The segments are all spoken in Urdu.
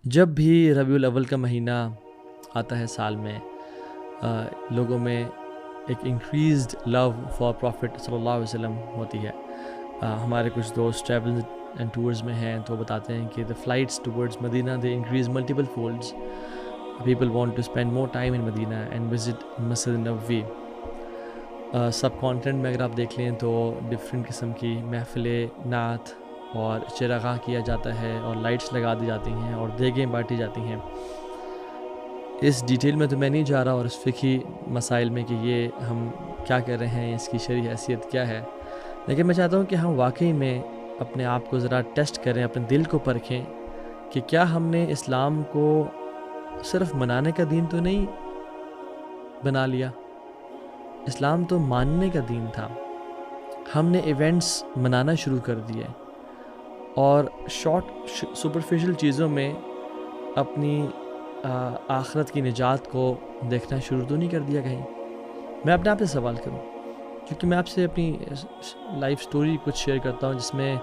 جب بھی ربیع الاول کا مہینہ آتا ہے سال میں، لوگوں میں ایک انکریزڈ لو فار پروفٹ صلی اللہ علیہ وسلم ہوتی ہے۔ ہمارے کچھ دوست ٹریول اینڈ ٹورز میں ہیں تو بتاتے ہیں کہ the flights towards Medina they increase multiple folds. People want to spend more time in Medina and visit Masjid Nabawi. Sub content میں اگر آپ دیکھ لیں تو ڈفرینٹ قسم کی محفلیں، نعت اور چراغاں کیا جاتا ہے اور لائٹس لگا دی جاتی ہیں اور دیگیں بانٹی جاتی ہیں۔ اس ڈیٹیل میں تو میں نہیں جا رہا اور اس فقہی مسائل میں کہ یہ ہم کیا کر رہے ہیں، اس کی شرعی حیثیت کیا ہے، لیکن میں چاہتا ہوں کہ ہم واقعی میں اپنے آپ کو ذرا ٹیسٹ کریں، اپنے دل کو پرکھیں کہ کیا ہم نے اسلام کو صرف منانے کا دین تو نہیں بنا لیا، اسلام تو ماننے کا دین تھا۔ ہم نے ایونٹس منانا شروع کر دیے اور شارٹ سپرفیشل چیزوں میں اپنی آخرت کی نجات کو دیکھنا شروع تو نہیں کر دیا کہیں۔ میں اپنے آپ سے سوال کروں، کیونکہ میں آپ سے اپنی لائف سٹوری کچھ شیئر کرتا ہوں جس میں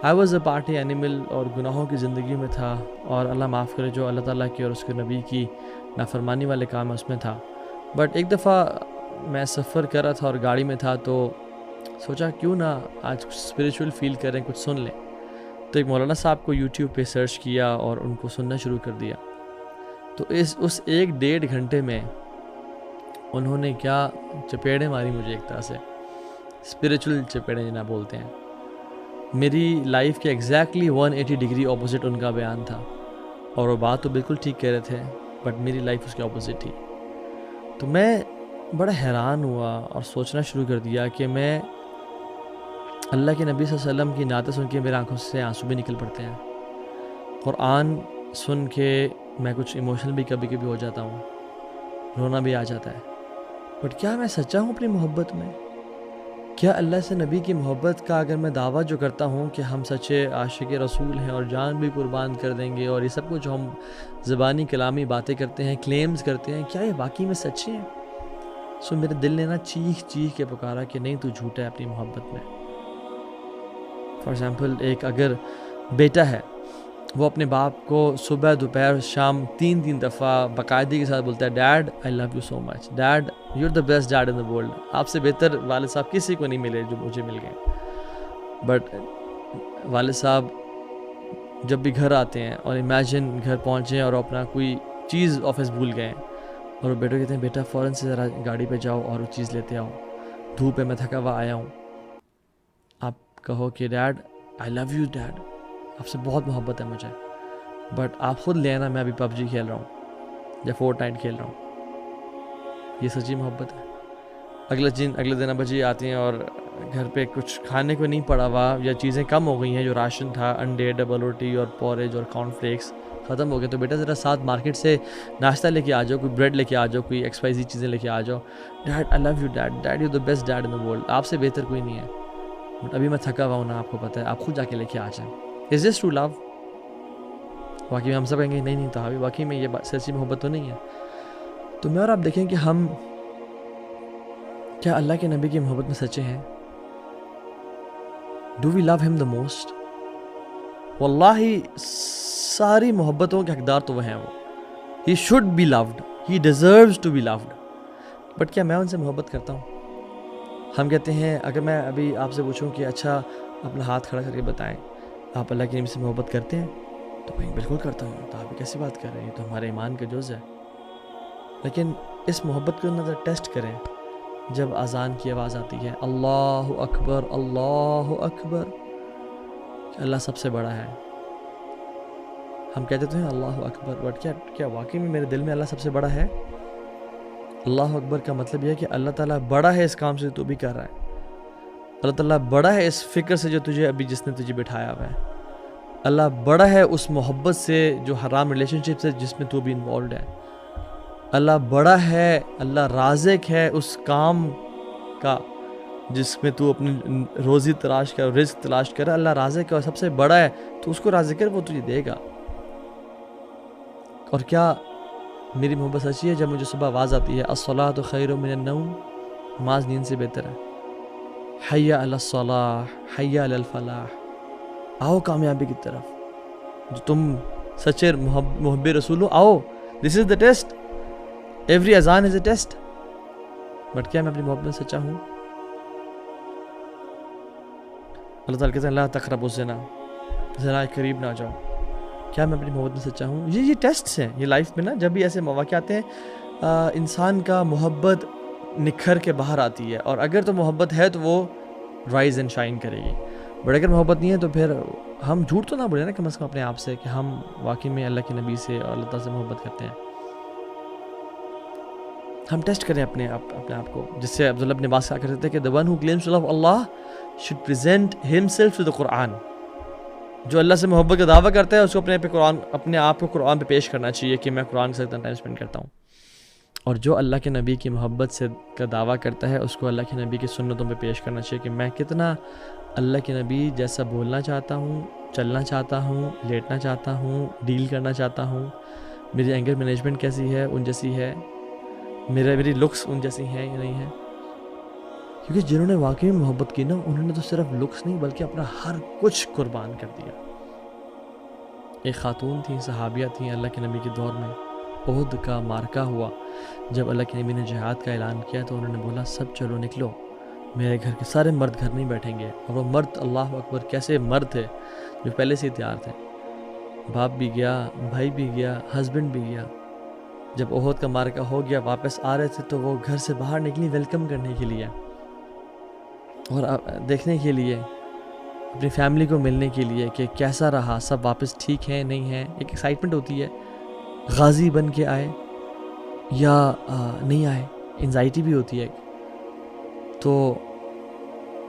I was a party animal اور گناہوں کی زندگی میں تھا، اور اللہ معاف کرے جو اللہ تعالیٰ کی اور اس کے نبی کی نافرمانی والے کام ہے اس میں تھا۔ بٹ ایک دفعہ میں سفر کر رہا تھا اور گاڑی میں تھا تو سوچا کیوں نہ آج کچھ اسپریچول فیل کریں، کچھ سن لیں۔ تو ایک مولانا صاحب کو یوٹیوب پہ سرچ کیا اور ان کو سننا شروع کر دیا۔ تو اس 1-1.5 گھنٹے میں انہوں نے کیا چپیڑیں ماری مجھے، ایک طرح سے اسپریچول چپیڑیں جنہیں بولتے ہیں۔ میری لائف کے ایگزیکٹلی 180 ڈگری اپوزٹ ان کا بیان تھا، اور وہ بات تو بالکل ٹھیک کہہ رہے تھے بٹ میری لائف اس کے اپوزٹ تھی۔ تو میں بڑا حیران ہوا اور سوچنا شروع کر دیا کہ میں اللہ کے نبی صلی اللہ علیہ وسلم کی نعتیں سن کے میرے آنکھوں سے آنسو بھی نکل پڑتے ہیں، قرآن سن کے میں کچھ ایموشنل بھی کبھی کبھی ہو جاتا ہوں، رونا بھی آ جاتا ہے۔ بٹ کیا میں سچا ہوں اپنی محبت میں؟ کیا اللہ سے نبی کی محبت کا اگر میں دعویٰ جو کرتا ہوں کہ ہم سچے عاشق رسول ہیں اور جان بھی قربان کر دیں گے، اور یہ سب کچھ جو ہم زبانی کلامی باتیں کرتے ہیں، کلیمز کرتے ہیں، کیا یہ واقعی میں سچے ہیں؟ سو میرے دل نے چیخ چیخ کے پکارا کہ نہیں، تو جھوٹا ہے اپنی محبت میں۔ فار ایگزامپل، ایک اگر بیٹا ہے، وہ اپنے باپ کو صبح دوپہر شام 3 دفعہ باقاعدگی کے ساتھ بولتا ہے dad I love you so much, dad you are the best dad in the world, آپ سے بہتر والد صاحب کسی کو نہیں ملے جو مجھے مل گئے۔ بٹ والد صاحب جب بھی گھر آتے ہیں اور امیجن گھر پہنچے اور اپنا کوئی چیز آفس بھول گئے اور وہ بیٹا کہتے ہیں بیٹا فوراً سے ذرا گاڑی پہ جاؤ اور وہ چیز لیتے آؤ، دھوپ ہے میں تھکا ہوا آیا ہوں، آپ کہو کہ dad I love you dad, آپ سے بہت محبت ہے مجھے، بٹ آپ خود لے آنا، میں ابھی PUBG کھیل رہا ہوں یا فورٹنائٹ کھیل رہا ہوں۔ یہ سچی محبت ہے؟ اگلے دن ابا جی آتے ہیں اور گھر پہ کچھ کھانے کو نہیں پڑا ہوا یا چیزیں کم ہو گئی ہیں، جو راشن تھا انڈے، ڈبل روٹی اور پورج اور کارن فلیکس ختم ہو گئے، تو بیٹا ذرا ساتھ مارکیٹ سے ناشتہ لے کے آ جاؤ، کوئی بریڈ لے کے آ جاؤ، کوئی XYZ چیزیں لے کے آ جاؤ۔ Dad I love you dad, dad you the best dad in the world, آپ سے بہتر کوئی نہیں ہے، بٹ ابھی میں تھکا ہوا ہوں نا، آپ کو پتہ ہے، آپ خود جا کے لے کے آ جائیں۔ از دس ٹرو لو؟ واقعی میں ہم سب کہیں گے نہیں تو ابھی واقعی میں یہ سچی محبت تو نہیں ہے۔ تو میں اور آپ دیکھیں کہ ہم کیا اللہ کے نبی کی محبت میں سچے ہیں؟ ڈو وی لو ہم دا موسٹ؟ واللہ ساری محبتوں کے حقدار تو وہ ہیں، وہ he should be loved, he deserves to be loved, but کیا میں ان سے محبت کرتا ہوں؟ ہم کہتے ہیں، اگر میں ابھی آپ سے پوچھوں کہ اچھا اپنا ہاتھ کھڑا کر کے بتائیں آپ اللہ کے نبی سے محبت کرتے ہیں، تو بھائی بالکل کرتا ہوں، تو آپ کیسی بات کر رہے ہیں، یہ تو ہمارے ایمان کا جز ہے۔ لیکن اس محبت کو نظر ٹیسٹ کریں جب اذان کی آواز آتی ہے، اللہ اکبر اللہ اکبر، کہ اللہ سب سے بڑا ہے۔ ہم کہتے تو ہیں اللہ اکبر، بٹ کیا واقعی میں میرے دل میں اللہ سب سے بڑا ہے؟ اللہ اکبر کا مطلب یہ ہے کہ اللہ تعالیٰ بڑا ہے اس کام سے تو بھی کر رہا ہے، اللہ تعالیٰ بڑا ہے اس فکر سے جو تجھے ابھی جس نے تجھے بٹھایا ہوا ہے، اللہ بڑا ہے اس محبت سے جو حرام ریلیشن شپ سے جس میں تو بھی انوالوڈ ہے، اللہ بڑا ہے، اللہ رازق ہے اس کام کا جس میں تو اپنی روزی تلاش کر، رزق تلاش کر، اللہ رازق ہے اور سب سے بڑا ہے، تو اس کو راضی کر، وہ تجھے دے گا۔ اور کیا میری محبت سچی ہے جب مجھے صبح آواز آتی ہے الصلاۃ خیر من النوم، نماز نیند سے بہتر ہے، حی علی الصلاح حی علی الفلاح، آؤ کامیابی کی طرف، جو تم سچے محب رسول ہو, آؤ, دس از دا ٹیسٹ, ایوری اذان از اے ٹیسٹ. بٹ کیا میں اپنی محبت میں سچا ہوں؟ اللہ تعالیٰ کہتے ہیں لا تقربوا الزنا, زنا کے قریب نہ جاؤ. کیا میں اپنی محبت میں سچا ہوں؟ یہ ٹیسٹس ہیں یہ لائف میں نا. جب بھی ایسے مواقع آتے ہیں انسان کا محبت نکھر کے باہر آتی ہے, اور اگر تو محبت ہے تو وہ رائز اینڈ شائن کرے گی. بٹ اگر محبت نہیں ہے تو پھر ہم جھوٹ تو نہ بولے نا کم از کم اپنے آپ سے کہ ہم واقعی میں اللہ کے نبی سے اور اللہ تعالیٰ سے محبت کرتے ہیں. ہم ٹیسٹ کریں اپنے آپ کو, جس سے عبداللہ بن عباس کہا کرتے تھے کہ the one who claims to love Allah should present himself to the Quran. جو اللہ سے محبت کا دعویٰ کرتا ہے اس کو اپنے آپ کو قرآن پہ پیش کرنا چاہیے کہ میں قرآن کے ساتھ ٹائم اسپینڈ کرتا ہوں. اور جو اللہ کے نبی کی محبت سے کا دعویٰ کرتا ہے اس کو اللہ کے نبی کی سنتوں پہ پیش کرنا چاہیے کہ میں کتنا اللہ کے نبی جیسا بولنا چاہتا ہوں, چلنا چاہتا ہوں, لیٹنا چاہتا ہوں, ڈیل کرنا چاہتا ہوں, میری اینگر مینجمنٹ کیسی ہے, ان جیسی ہے, میری لکس ان جیسی ہیں یا نہیں ہیں. کیونکہ جنہوں نے واقعی محبت کی نا انہوں نے تو صرف لکس نہیں بلکہ اپنا ہر کچھ قربان کر دیا. ایک خاتون تھیں, صحابیہ تھیں اللہ کے نبی کے دور میں. احد کا مارکہ ہوا, جب اللہ کے نبی نے جہاد کا اعلان کیا تو انہوں نے بولا سب چلو نکلو, میرے گھر کے سارے مرد گھر نہیں بیٹھیں گے. اور وہ مرد اللہ اکبر کیسے مرد تھے جو پہلے سے ہی تیار تھے. باپ بھی گیا, بھائی بھی گیا, ہسبینڈ بھی گیا. جب احد کا مارکہ ہو گیا واپس آ رہے تھے تو وہ گھر سے باہر نکلی ویلکم کرنے کے لیے اور دیکھنے کے لیے, اپنی فیملی کو ملنے کے لیے کہ کیسا رہا, سب واپس ٹھیک ہیں نہیں ہیں. ایک ایکسائٹمنٹ ہوتی ہے, غازی بن کے آئے یا نہیں آئے, انزائٹی بھی ہوتی ہے. تو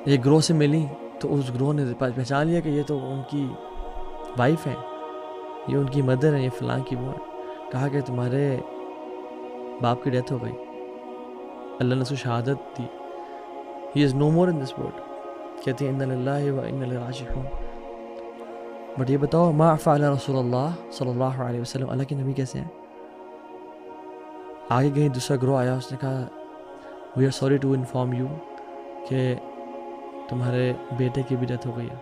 یہ گروہ سے ملی تو اس گروہ نے پہچان لیا کہ یہ تو ان کی وائف ہیں, یہ ان کی مدر ہیں, یہ فلاں کی وہ ہیں. کہا کہ تمہارے باپ کی ڈیتھ ہو گئی, اللہ نے اس کو شہادت دی, ہی از نو مور ان دس ورلڈ. کہتے ہیں انا للہ و انا الیہ راجعون. بٹ یہ بتاؤ ما فعل رسول اللہ صلی اللہ علیہ وسلم, اللہ کے نبی کیسے ہیں؟ آگے کہیں دوسرا گروہ آیا, اس نے کہا we are sorry to inform you کہ تمہارے بیٹے کی بھی ڈیتھ ہو گئی ہے.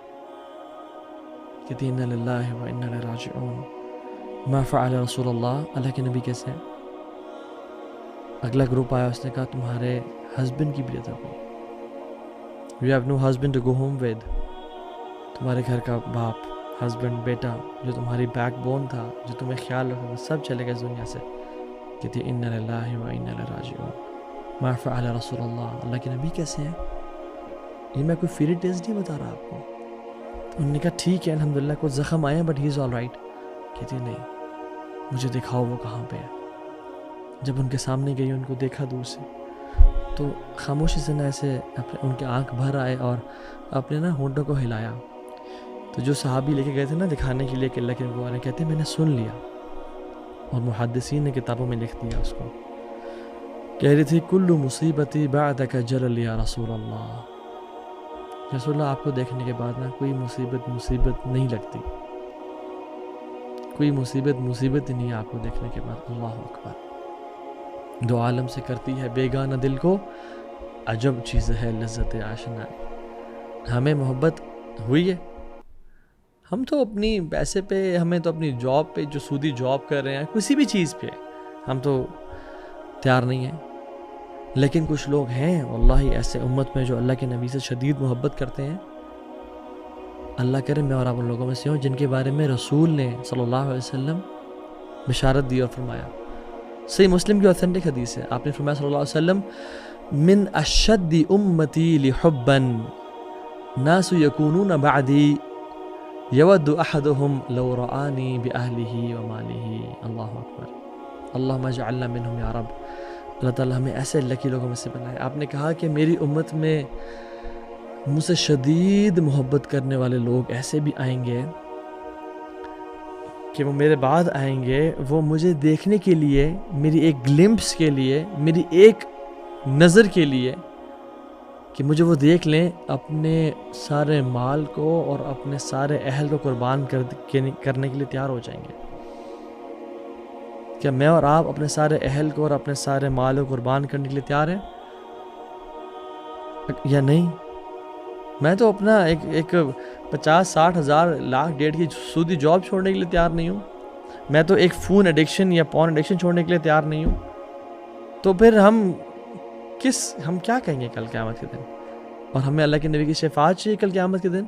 کہتے ہیں انا للہ و انا الیہ راجعون. ما فعل رسول اللہ, اللہ کے نبی کیسے ہیں؟ اگلا گروپ آیا, اس نے کہا تمہارے ہسبینڈ کی بھی ڈیتھ ہو گئی. You have no husband to go home with. تمہارے گھر کا باپ, ہسبینڈ, بیٹا جو تمہاری بیک بون تھا, جو تمہیں خیال رکھا تھا, سب چلے گئے دنیا سے. کہتے ہیں انا للہ و انا الیہ راجعون. ما فعل رسول اللہ, اللہ کے نبی کیسے ہیں؟ یہ میں کوئی فیری ٹیلز نہیں بتا رہا آپ کو. انہوں نے کہا ٹھیک ہے الحمدللہ کچھ زخم آئے ہیں but he is all right. کہتے ہیں نہیں, مجھے دکھاؤ وہ کہاں پہ ہے. جب ان کے سامنے گئی, ان کو دیکھا دور سے, تو خاموشی سے نا ایسے ان کے آنکھ بھر آئے اور اپنے نا ہونٹوں کو ہلایا. تو جو صحابی لے کے گئے تھے نا دکھانے کے لیے کہ اللہ کے نبی والے, کہتے ہیں میں نے سن لیا, اور محدثین نے کتابوں میں لکھ دیا اس کو. کہہ رہی تھی کل مصیبتی بعدک جلل یا رسول اللہ. رسول اللہ آپ کو دیکھنے کے بعد نا کوئی مصیبت نہیں لگتی, کوئی مصیبت ہی نہیں آپ کو دیکھنے کے بعد. اللہ اکبر. دو عالم سے کرتی ہے بیگانہ دل کو, عجب چیز ہے لذت آشنا. ہمیں محبت ہوئی ہے, ہم تو اپنی پیسے پہ, ہمیں تو اپنی جاب پہ, جو سودی جاب کر رہے ہیں, کسی بھی چیز پہ ہم تو تیار نہیں ہیں. لیکن کچھ لوگ ہیں واللہ ایسے امت میں جو اللہ کے نبی سے شدید محبت کرتے ہیں. اللہ کرے میں اور آپ ان لوگوں میں سے ہوں جن کے بارے میں رسول نے صلی اللہ علیہ وسلم بشارت دی اور فرمایا. صحیح مسلم کی اوتھینٹک حدیث ہے, آپ نے فرمایا صلی اللہ علیہ وسلم من اشد امتی لحبا ناس یکونون بعدی یود احدهم لو رآنی باہلہ ومالہ. اللہ اکبر. اللہم اجعلنا منہم یا رب. اللہ تعالیٰ ہمیں ایسے لکی لوگوں میں سے بنائے. آپ نے کہا کہ میری امت میں مجھ سے شدید محبت کرنے والے لوگ ایسے بھی آئیں گے کہ وہ میرے بعد آئیں گے, وہ مجھے دیکھنے کے لیے, میری ایک گلمپس کے لیے, میری ایک نظر کے لیے کہ مجھے وہ دیکھ لیں, اپنے سارے مال کو اور اپنے سارے اہل کو قربان کرنے کے لیے تیار ہو جائیں گے. کیا میں اور آپ اپنے سارے اہل کو اور اپنے سارے مال کو قربان کرنے کے لیے تیار ہیں یا نہیں؟ میں تو اپنا ایک 50-60 ہزار لاکھ ڈیڑھ کی سودی جاب چھوڑنے کے لیے تیار نہیں ہوں. میں تو ایک فون ایڈکشن یا پورن ایڈکشن چھوڑنے کے لیے تیار نہیں ہوں، تو پھر ہم کیا کہیں گے کل قیامت کے دن؟ اور ہمیں اللہ کے نبی کی شفاعت چاہیے کل قیامت کے دن.